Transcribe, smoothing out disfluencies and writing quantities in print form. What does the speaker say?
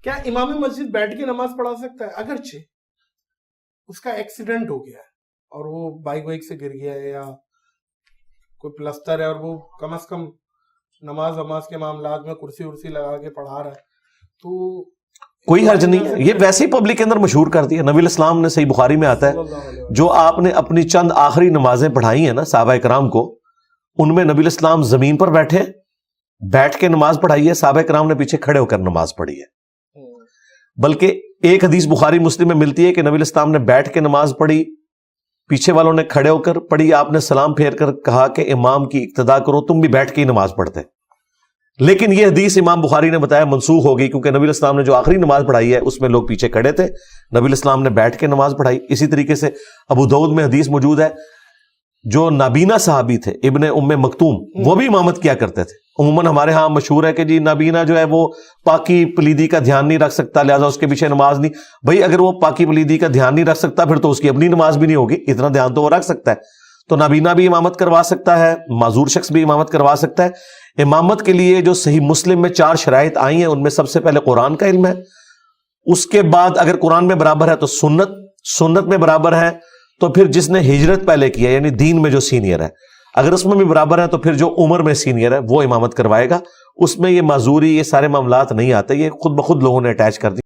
کیا امام مسجد بیٹھ کے نماز پڑھا سکتا ہے؟ اگرچہ اس کا ایکسیڈنٹ ہو گیا ہے اور وہ بائک سے گر گیا ہے یا کوئی پلستر ہے اور وہ کم از کم نماز کے معاملات میں کرسی لگا کے پڑھا رہا ہے تو کوئی حرج نہیں ہے. یہ ویسے ہی پبلک کے اندر مشہور کر دیا. نبی الاسلام نے صحیح بخاری میں آتا ہے جو آپ نے اپنی چند آخری نمازیں پڑھائی ہیں نا صحابہ کرام کو, ان میں نبی الاسلام زمین پر بیٹھ کے نماز پڑھائی ہے, صحابہ کرام نے پیچھے کھڑے ہو کر نماز پڑھی ہے. بلکہ ایک حدیث بخاری مسلم میں ملتی ہے کہ نبی الاسلام نے بیٹھ کے نماز پڑھی, پیچھے والوں نے کھڑے ہو کر پڑھی, آپ نے سلام پھیر کر کہا کہ امام کی اقتداء کرو, تم بھی بیٹھ کے ہی نماز پڑھتے. لیکن یہ حدیث امام بخاری نے بتایا منسوخ ہو گئی, کیونکہ نبی الاسلام نے جو آخری نماز پڑھائی ہے اس میں لوگ پیچھے کھڑے تھے, نبی الاسلام نے بیٹھ کے نماز پڑھائی. اسی طریقے سے ابو داؤد میں حدیث موجود ہے, جو نابینا صحابی تھے ابن ام مکتوم, وہ بھی امامت کیا کرتے تھے. عموماً ہمارے ہاں مشہور ہے کہ جی نابینا جو ہے وہ پاکی پلیدی کا دھیان نہیں رکھ سکتا, لہٰذا اس کے پیچھے نماز نہیں. بھائی اگر وہ پاکی پلیدی کا دھیان نہیں رکھ سکتا پھر تو اس کی اپنی نماز بھی نہیں ہوگی, اتنا دھیان تو وہ رکھ سکتا ہے. تو نابینا بھی امامت کروا سکتا ہے, معذور شخص بھی امامت کروا سکتا ہے. امامت کے لیے جو صحیح مسلم میں 4 شرائط آئی ہیں ان میں سب سے پہلے قرآن کا علم ہے, اس کے بعد اگر قرآن میں برابر ہے تو سنت میں برابر ہے, تو پھر جس نے ہجرت پہلے کیا یعنی دین میں جو سینئر ہے, اگر اس میں بھی برابر ہے تو پھر جو عمر میں سینئر ہے وہ امامت کروائے گا. اس میں یہ معذوری یہ سارے معاملات نہیں آتے, یہ خود بخود لوگوں نے اٹیچ کر دی.